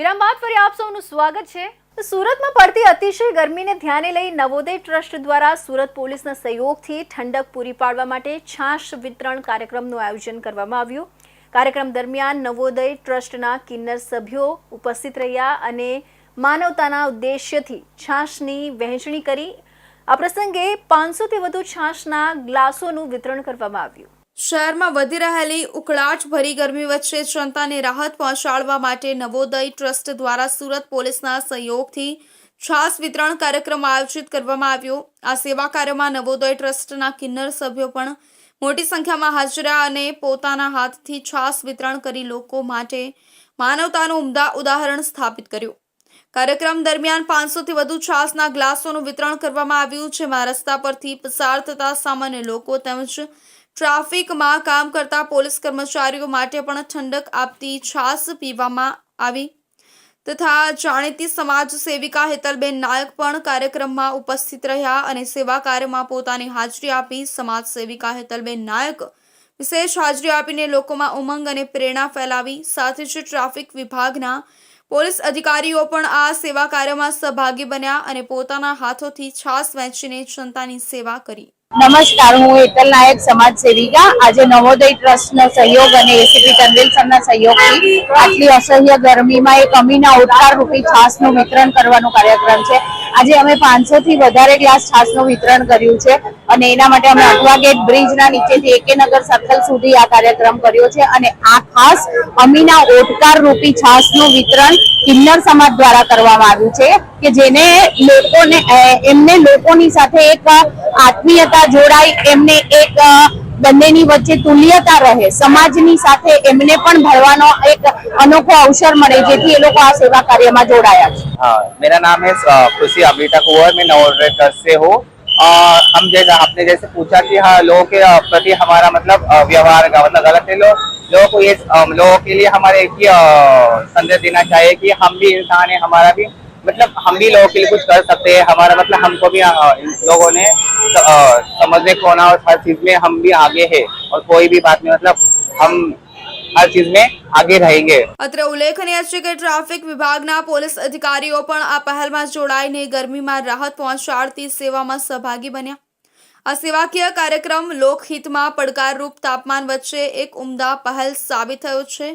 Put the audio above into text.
વિરામ બાદ ફરી આપ સૌનું સ્વાગત છે। સુરતમાં પડતી અતિશય ગરમીને ધ્યાને લઈ નવોદય ટ્રસ્ટ દ્વારા સુરત પોલીસના સહયોગથી ઠંડક પૂરી પાડવા માટે છાશ વિતરણ કાર્યક્રમનું આયોજન કરવામાં આવ્યું। કાર્યક્રમ દરમિયાન નવોદય ટ્રસ્ટના કિન્નર સભ્યો ઉપસ્થિત રહ્યા અને માનવતાના ઉદ્દેશ્યથી છાશની વહેંચણી કરી। આ પ્રસંગે 500થી વધુ છાશના ગ્લાસોનું વિતરણ કરવામાં આવ્યું। શહેરમાં વધી રહેલી ઉકળાટ ભરી ગરમી વચ્ચે જનતાને રાહત પહોંચાડવા માટે નવોદય ટ્રસ્ટ દ્વારા સુરત પોલીસના સહયોગથી છાશ વિતરણ કાર્યક્રમ આયોજિત કરવામાં આવ્યો। આ સેવા કાર્યમાં નવોદય ટ્રસ્ટના કિન્નર સભ્યો પણ મોટી સંખ્યામાં હાજર રહ્યા અને પોતાના હાથથી છાશ વિતરણ કરી લોકો માટે માનવતાનું ઉમદા ઉદાહરણ સ્થાપિત કર્યું। કાર્યક્રમ દરમિયાન 500થી વધુ છાશના ગ્લાસોનું વિતરણ કરવામાં આવ્યું, જેમાં રસ્તા પરથી પસાર થતા સામાન્ય લોકો તેમજ ટ્રાફિકમાં કામ કરતા પોલીસ કર્મચારીઓ માટે પણ ઠંડક આપતી છાશ પીવામાં આવી તથા જાણીતી સમાજ સેવિકા હેતલબેન નાયક પણ કાર્યક્રમમાં ઉપસ્થિત રહ્યા અને સેવા કાર્યમાં પોતાની હાજરી આપી। સમાજ સેવિકા હેતલબેન નાયક વિશેષ હાજરી આપીને લોકોમાં ઉમંગ અને પ્રેરણા ફેલાવી। સાથે જ ટ્રાફિક વિભાગના પોલીસ અધિકારીઓ પણ આ સેવા કાર્યમાં સહભાગી બન્યા અને પોતાના હાથોથી છાશ વહેંચીને જનતાની સેવા કરી। નમસ્કાર, હું હેતલ નાયક, સમાજ સેવિકા। આજે નવોદય ટ્રસ્ટનો સહયોગ અને એસીપી તનવીર સરના સહયોગથી આટલી અસહ્ય ગરમીમાં એક અમીના ઉદ્ધાર રૂપી છાશનું વિતરણ કરવાનો કાર્યક્રમ છે। આજે અમે 500થી વધારે ગ્લાસ છાશનું વિતરણ કર્યું છે અને એના માટે અમે અઠવા ગેટ બ્રિજના નીચેથી એકેનગર સર્કલ સુધી આ કાર્યક્રમ કર્યો છે અને આ ખાસ અમીના ઓટકાર રૂપી છાશનું વિતરણ કિન્નર સમાજ દ્વારા કરવામાં આવ્યું છે કે જેને લોકોને એમને લોકોની સાથે એક આત્મીયતા જોડાય, એમને એક બંનેની વચ્ચે તુલ્યતા રહે, સમાજની સાથે એમને પણ ભળવાનો એક અનોખો અવસર મળે, જેથી એ લોકો આ સેવા કાર્યમાં જોડાયા છે। हाँ, मेरा नाम है खुशी अमृता कुंवर, मैं नवोदय ट्रस्ट से हूँ। हम जैसे आपने जैसे पूछा कि हाँ लोगों के प्रति हमारा मतलब व्यवहार का मतलब गलत है। लोगों को ये लोगों के लिए हमारे एक ही संदेश देना चाहिए कि हम भी इंसान है, हमारा भी मतलब हम भी लोगों के लिए कुछ कर सकते हैं। हमारा मतलब हमको भी लोगों ने समझने को होना और हर चीज में हम भी आगे है और कोई भी बात में मतलब हम हर चीज में आगे रहेंगे। અત્રે ઉલ્લેખનીય છે કે ટ્રાફિક વિભાગના પોલીસ અધિકારીઓ પણ આ પહેલમાં જોડાઈને ગરમીમાં રાહત પહોંચાડતી સેવામાં સહભાગી બન્યા। આ સેવાકીય કાર્યક્રમ લોકહિતમાં પડકારરૂપ તાપમાન વચ્ચે એક ઉમદા પહેલ સાબિત થયો છે।